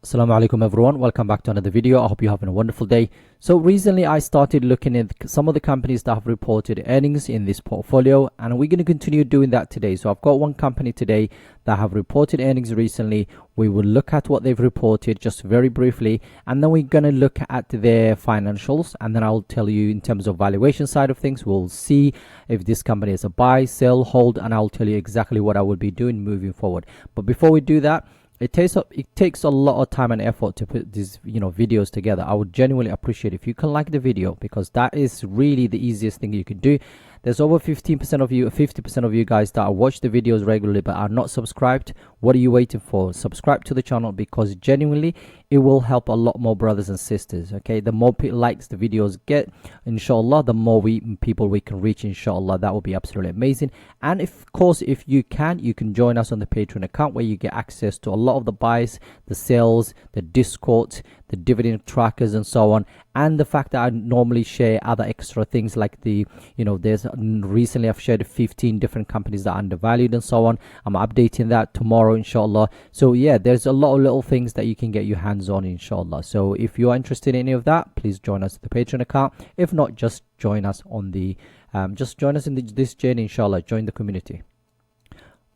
Assalamu Alaikum everyone, welcome back to another video. I hope you're having a wonderful day. So recently I started looking at some of the companies that have reported earnings in this portfolio, and we're going to continue doing that today. So I've got one company today that have reported earnings recently. We will look at what they've reported just very briefly, and then we're going to look at their financials, and then I'll tell you in terms of valuation side of things. We'll see if this company is a buy, sell, hold, and I'll tell you exactly what I will be doing moving forward. But before we do that, it takes a lot of time and effort to put these videos together. I would genuinely appreciate if you can like the video, because that is really the easiest thing you can do. There's over 15% of you, 50% of you guys that watch the videos regularly but are not subscribed. What are you waiting for? Subscribe to the channel, because genuinely it will help a lot more brothers and sisters. Okay, the more likes the videos get, inshallah, the more people we can reach, inshallah. That will be absolutely amazing. And of course, if you can join us on the Patreon account, where you get access to a lot of the buys, the sales, the Discord, the dividend trackers, and so on. And the fact that I normally share other extra things like there's recently I've shared 15 different companies that are undervalued and so on. I'm updating that tomorrow, inshallah. So yeah, there's a lot of little things that you can get your hands on, inshallah. So if you are interested in any of that, please join us at the Patreon account. If not, just join us on the this journey, inshallah. Join the community.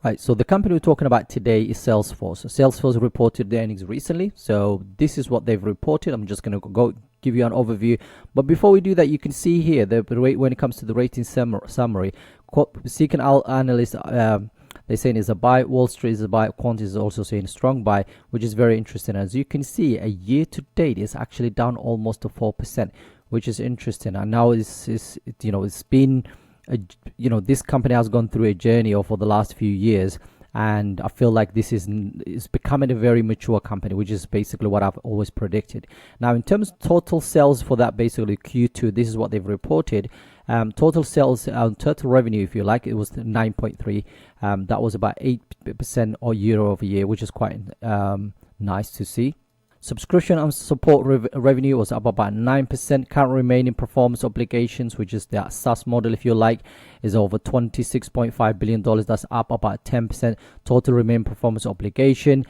Right, so the company we're talking about today is Salesforce. Salesforce reported their earnings recently, so this is what they've reported. I'm just going to go give you an overview. But before we do that, you can see here the rate when it comes to the rating summary. Seeking analysts, they're saying is a buy. Wall Street is a buy. Quant is also saying strong buy, which is very interesting. As you can see, a year to date is actually down almost to 4%, which is interesting. And now it's been this company has gone through a journey over the last few years, and I feel like this is becoming a very mature company, which is basically what I've always predicted. Now, in terms of total sales for that, basically Q2, this is what they've reported. Total sales, total revenue, if you like, it was 9.3. That was about 8% or year over year, which is quite nice to see. Subscription and support revenue was up about 9%. Current remaining performance obligations, which is the SaaS model, if you like, is over $26.5 billion. That's up about 10%. Total remaining performance obligation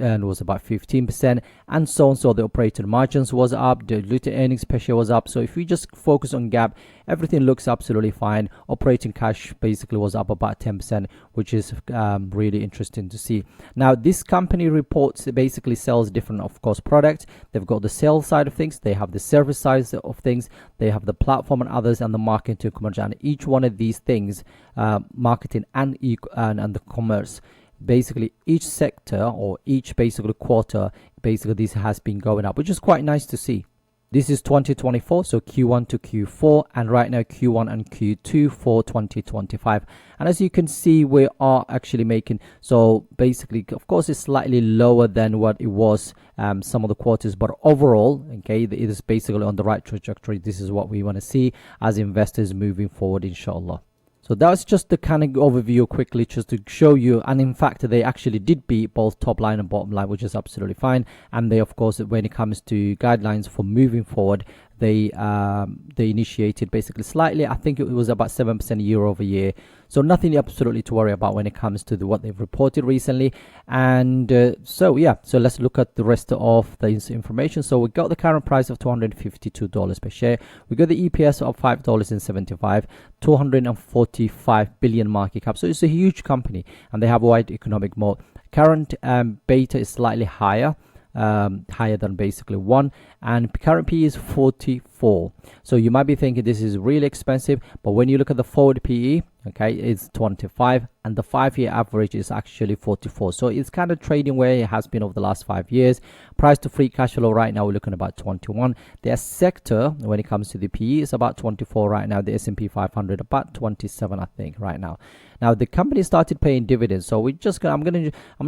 and was about 15%, and so on. So the operating margins was up, diluted earnings per share was up. So if we just focus on GAAP, everything looks absolutely fine. Operating cash basically was up about 10%, which is really interesting to see. Now, this company reports basically sells different, of course, products. They've got the sales side of things, they have the service side of things, they have the platform and others, and the marketing and commerce. And each one of these things, marketing and the commerce, basically each sector or each basically quarter, basically this has been going up, which is quite nice to see. This is 2024, so Q1 to Q4, and right now Q1 and Q2 for 2025. And as you can see, we are actually making, so basically, of course, it's slightly lower than what it was some of the quarters, but overall, okay, it is basically on the right trajectory. This is what we want to see as investors moving forward, inshallah. So that's just the kind of overview quickly, just to show you. And in fact, they actually did beat both top line and bottom line, which is absolutely fine. And they, of course, when it comes to guidelines for moving forward, they initiated basically slightly, I think it was about 7% year over year. So nothing absolutely to worry about when it comes to what they've reported recently. And so let's look at the rest of the information. So we got the current price of $252 per share. We got the EPS of $5.75, 245 billion market cap. So it's a huge company, and they have a wide economic moat. Current beta is slightly higher than basically 1, and current PE is 44. So you might be thinking this is really expensive, but when you look at the forward PE, okay, it's 25, and the 5-year average is actually 44. So it's kind of trading where it has been over the last 5 years. Price to free cash flow right now, we're looking at about 21. Their sector, when it comes to the PE, is about 24 right now. The S&P 500 about 27, I think, right now. Now the company started paying dividends, so I'm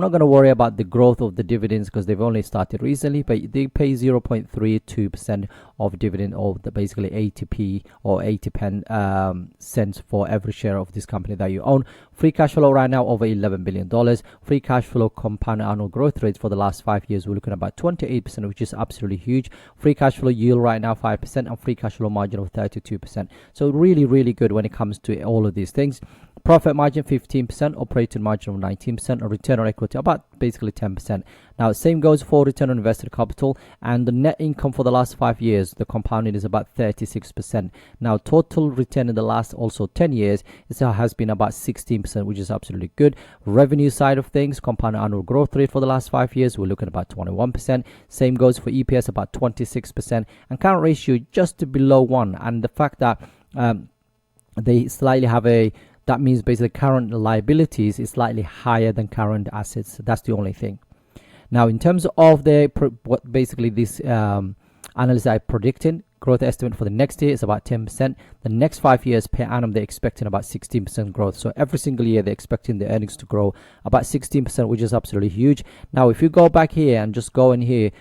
not gonna worry about the growth of the dividends, because they've only started recently. But they pay 0.32% of dividend, of the basically 80p or 80 cents for every share of this company that you own. Free cash flow right now over $11 billion. Free cash flow compound annual growth rates for the last 5 years, we're looking at about 28%, which is absolutely huge. Free cash flow yield right now 5%, and free cash flow margin of 32%. So really, really good when it comes to all of these things. Profit margin 15%, operating margin of 19%, a return on equity about basically 10%. Now, same goes for return on invested capital, and the net income for the last 5 years, the compounding is about 36%. Now, total return in the last also 10 years has been about 16%, which is absolutely good. Revenue side of things, compound annual growth rate for the last 5 years, we're looking at about 21%. Same goes for EPS, about 26%, and current ratio just below 1. And the fact that they slightly have that means basically current liabilities is slightly higher than current assets. That's the only thing. Now, in terms of what basically this analysts are predicting, growth estimate for the next year is about 10%. The next 5 years per annum, they're expecting about 16% growth. So every single year, they're expecting the earnings to grow about 16%, which is absolutely huge. Now, if you go back here and just go in here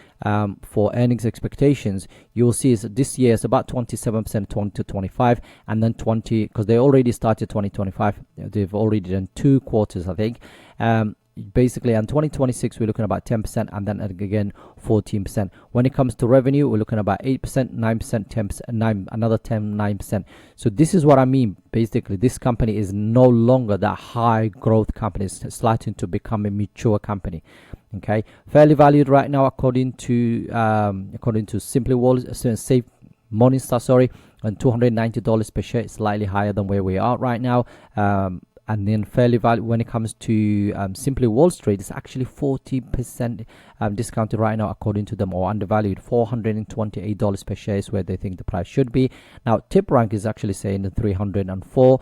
for earnings expectations, you'll see this year is about 27%, 20 to 25, and then 20, because they already started 2025. They've already done 2 quarters, I think. Basically, in 2026 we're looking at about 10%, and then again 14%. When it comes to revenue, we're looking at about 8%, 9%, 10%, 9, another 10, 9%. So this is what I mean. Basically, this company is no longer that high growth company. It's starting to become a mature company. Okay, fairly valued right now according to Simply Safe Morningstar, sorry, and $290 per share. It's slightly higher than where we are right now. And then fairly value when it comes to Simply Wall Street, it's actually 40% discounted right now according to them, or undervalued. $428 per share is where they think the price should be. Now, tip rank is actually saying the 304.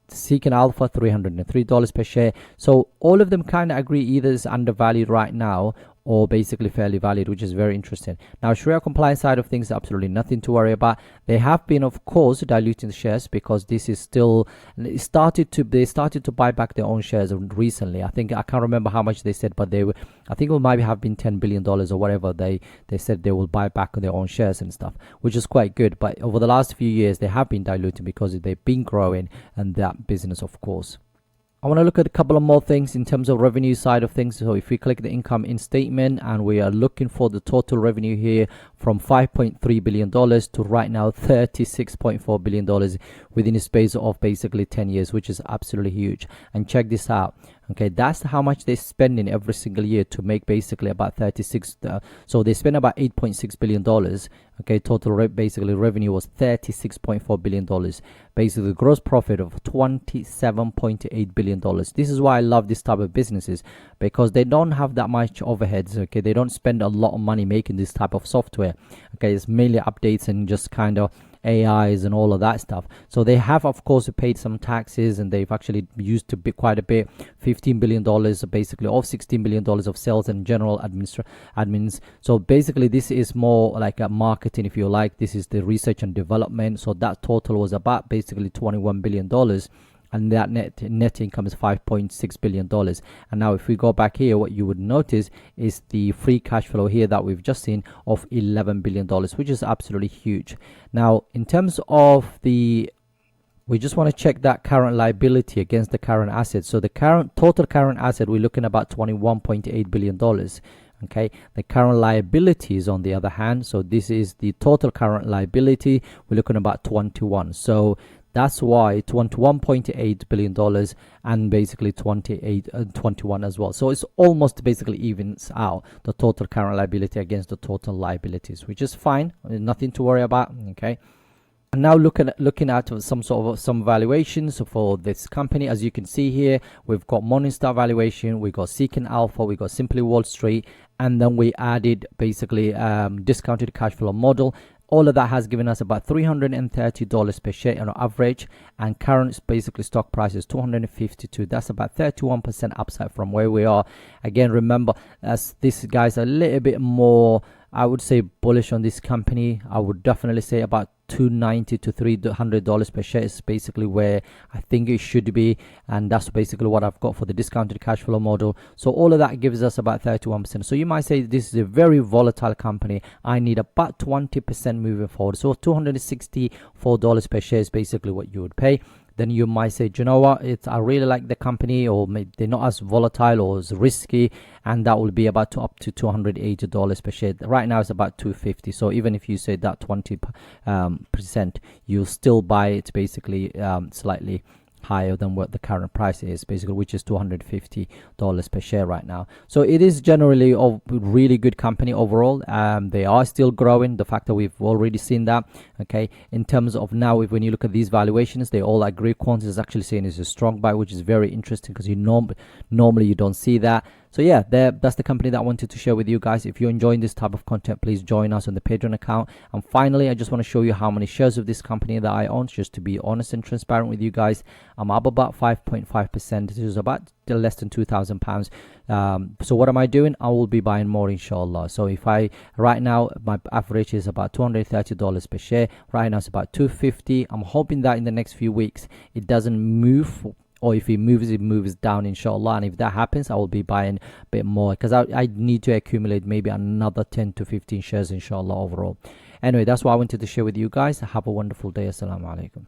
Seeking Alpha, $303 per share. So all of them kind of agree either is undervalued right now or basically fairly valued, which is very interesting. Now, Sharia compliance side of things, absolutely nothing to worry about. They have been, of course, diluting the shares because this is still they started to buy back their own shares recently. I can't remember how much they said, but I think it might have been $10 billion or whatever. They said they will buy back their own shares and stuff, which is quite good. But over the last few years, they have been diluting because they've been growing, and that business, of course. I want to look at a couple of more things in terms of revenue side of things. So if we click the income in statement, and we are looking for the total revenue here from $5.3 billion to right now $36.4 billion within a space of basically 10 years, which is absolutely huge. And check this out. Okay, that's how much they're spending every single year to make basically about 36. So they spend about $8.6 billion. Okay, total basically revenue was $36.4 billion. Basically, gross profit of $27.8 billion. This is why I love this type of businesses, because they don't have that much overheads. Okay, they don't spend a lot of money making this type of software. Okay, it's mainly updates and just kind of AIs and all of that stuff. So they have, of course, paid some taxes, and they've actually used to be quite a bit, $15 billion basically, of $16 billion of sales and general admins. So basically, this is more like a marketing, if you like. This is the research and development. So that total was about basically $21 billion. And that net income is $5.6 billion. And now if we go back here, what you would notice is the free cash flow here that we've just seen of $11 billion, which is absolutely huge. Now, in terms of we just want to check that current liability against the current asset. So the total current asset, we're looking at about $21.8 billion. Okay, the current liabilities on the other hand, so this is the total current liability, we're looking at about 21. So that's why $21.8 billion and basically 21 as well. So it's almost basically evens out the total current liability against the total liabilities, which is fine. Nothing to worry about. Okay. And now looking at some valuations for this company. As you can see here, we've got Morningstar valuation, we got Seeking Alpha, we got Simply Wall Street, and then we added basically discounted cash flow model. All of that has given us about $330 per share on average, and current basically stock price is $252. That's about 31% upside from where we are. Again, remember, as this guy's a little bit more, I would say, bullish on this company. I would definitely say about $290 to $300 per share is basically where I think it should be, and that's basically what I've got for the discounted cash flow model. So all of that gives us about 31%. So you might say this is a very volatile company. I need about 20% moving forward. So $264 per share is basically what you would pay. Then you might say, do you know what, I really like the company, or maybe they're not as volatile or as risky, and that will be about up to $280 per share. Right now it's about $250. So even if you say that 20%, you'll still buy it basically slightly higher than what the current price is, basically, which is $250 per share right now. So it is generally a really good company overall. They are still growing. The fact that we've already seen that. Okay, in terms of now, when you look at these valuations, they all agree. Quant is actually saying it's a strong buy, which is very interesting because normally you don't see that. So yeah, that's the company that I wanted to share with you guys. If you're enjoying this type of content, please join us on the Patreon account. And finally, I just want to show you how many shares of this company that I own, just to be honest and transparent with you guys. I'm up about 5.5%. This is about less than £2,000. So what am I doing? I will be buying more, inshallah. So if right now my average is about $230 per share. Right now it's about $250. I'm hoping that in the next few weeks it doesn't move, or if it moves down, inshallah. And if that happens, I will be buying a bit more, because I need to accumulate maybe another 10 to 15 shares, inshallah, overall. Anyway, that's what I wanted to share with you guys. Have a wonderful day. Assalamu Alaikum.